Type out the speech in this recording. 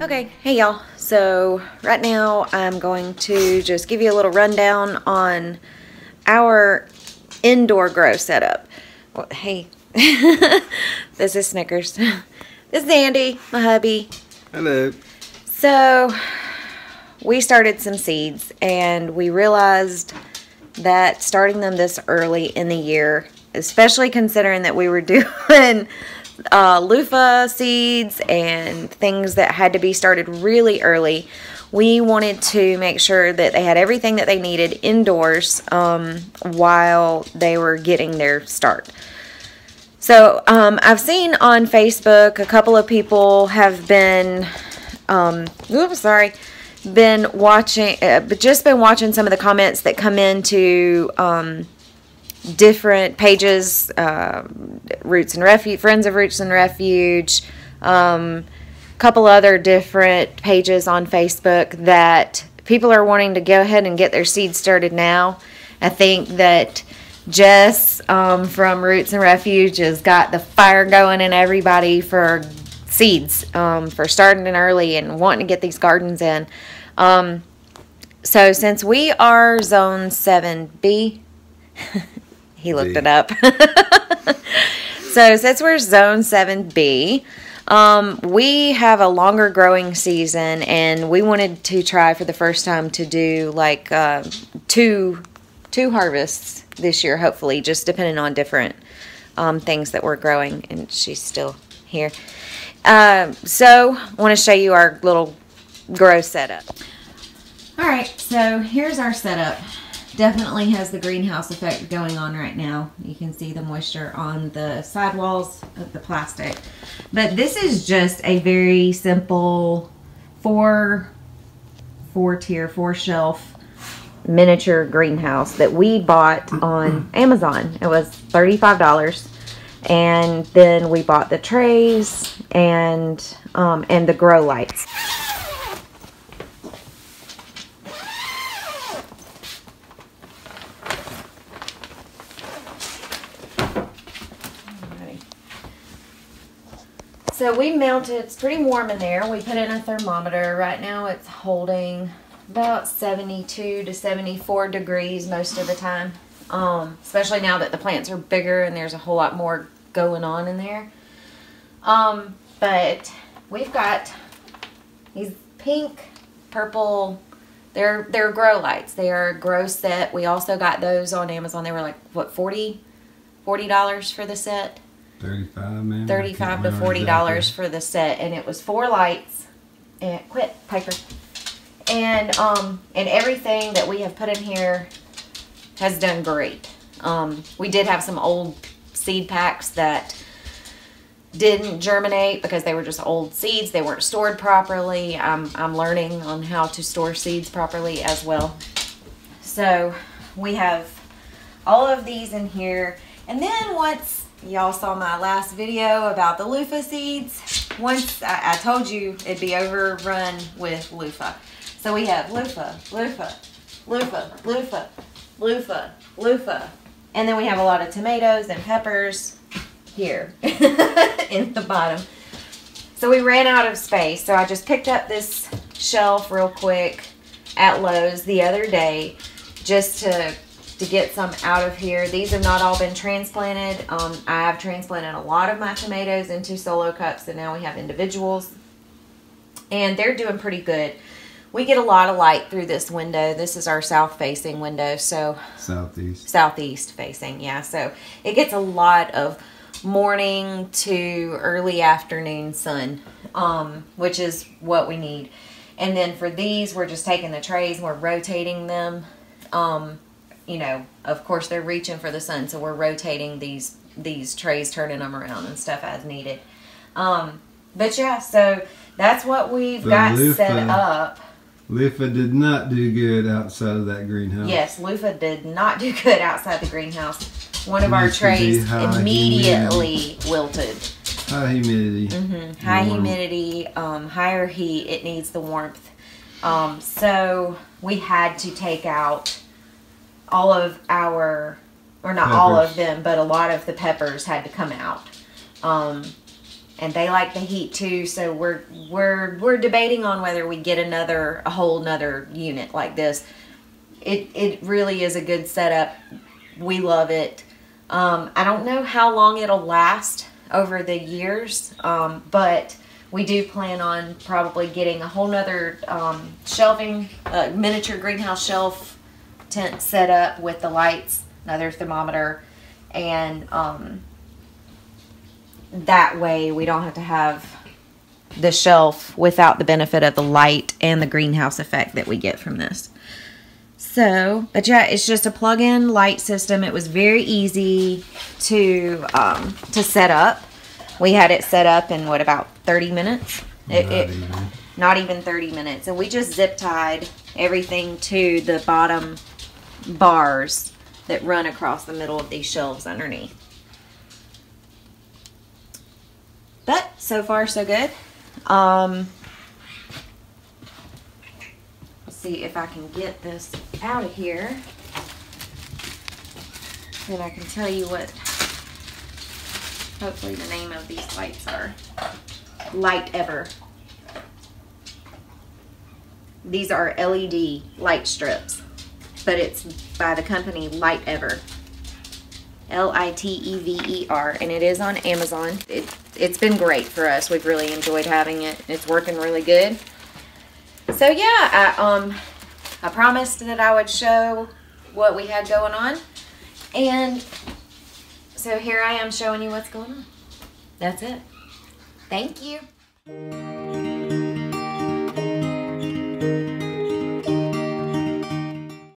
Okay, hey y'all. So right now I'm going to just give you a little rundown on our indoor grow setup. Well, hey, this is Snickers. This is Andy, my hubby. Hello. So we started some seeds and we realized that starting them this early in the year, especially considering that we were doing loofah seeds and things that had to be started really early, we wanted to make sure that they had everything that they needed indoors while they were getting their start. So I've seen on Facebook a couple of people have been been watching some of the comments that come into different pages, Roots and Refuge, Friends of Roots and Refuge, couple other different pages on Facebook that people are wanting to go ahead and get their seeds started now. I think that Jess from Roots and Refuge has got the fire going in everybody for seeds, for starting in early and wanting to get these gardens in. So since we are zone 7B, he looked it up. So since we're zone 7B, we have a longer growing season, and we wanted to try for the first time to do like two harvests this year, hopefully, just depending on different things that we're growing. And she's still here. So I want to show you our little grow setup. All right, so here's our setup. Definitely has the greenhouse effect going on right now. You can see the moisture on the sidewalls of the plastic. But this is just a very simple four shelf miniature greenhouse that we bought on Amazon. It was $35. And then we bought the trays and the grow lights. So we mounted, it's pretty warm in there. We put in a thermometer. Right now it's holding about 72 to 74 degrees most of the time. Especially now that the plants are bigger and there's a whole lot more going on in there. But we've got these pink, purple, they're grow lights. They are a grow set. We also got those on Amazon. They were like, what, $40 for the set? 35, man. $35 to $40 for the set, and it was 4 lights. And quit, Piper. And everything that we have put in here has done great. We did have some old seed packs that didn't germinate because they were just old seeds. They weren't stored properly. I'm learning on how to store seeds properly as well. So we have all of these in here, and then once y'all saw my last video about the loofah seeds, once I told you it'd be overrun with loofah. So we have loofah, loofah, loofah, loofah, loofah, loofah. And then we have a lot of tomatoes and peppers here in the bottom. So we ran out of space. So I just picked up this shelf real quick at Lowe's the other day just to get some out of here. These have not all been transplanted. I have transplanted a lot of my tomatoes into solo cups, and now we have individuals. And they're doing pretty good. We get a lot of light through this window. This is our south-facing window, so southeast facing, yeah. So it gets a lot of morning to early afternoon sun, which is what we need. And then for these, we're just taking the trays and we're rotating them. You know, of course, they're reaching for the sun, so we're rotating these trays, turning them around and stuff as needed. But yeah, so that's what we've got set up. Loofah did not do good outside of that greenhouse. Yes, loofah did not do good outside the greenhouse. One of our trays immediately wilted. High humidity. High humidity, higher heat. It needs the warmth. So we had to take out all of our, or not all of them, but a lot of the peppers had to come out. and they like the heat too. So we're debating on whether we get a whole nother unit like this. It really is a good setup. We love it. I don't know how long it'll last over the years, but we do plan on probably getting a whole nother shelving, miniature greenhouse shelf tent set up with the lights, another thermometer, and that way we don't have to have the shelf without the benefit of the light and the greenhouse effect that we get from this. So, but yeah, it's just a plug-in light system. It was very easy to set up. We had it set up in what, about 30 minutes? Not even 30 minutes. And we just zip tied everything to the bottom bars that run across the middle of these shelves underneath. But so far so good. Let's see if I can get this out of here. Then I can tell you what hopefully the name of these lights are. Light Ever. These are LED light strips, but it's by the company Light Ever. Litever, and it is on Amazon. It's been great for us. We've really enjoyed having it. It's working really good. So yeah, I promised that I would show what we had going on, and so here I am showing you what's going on. That's it. Thank you.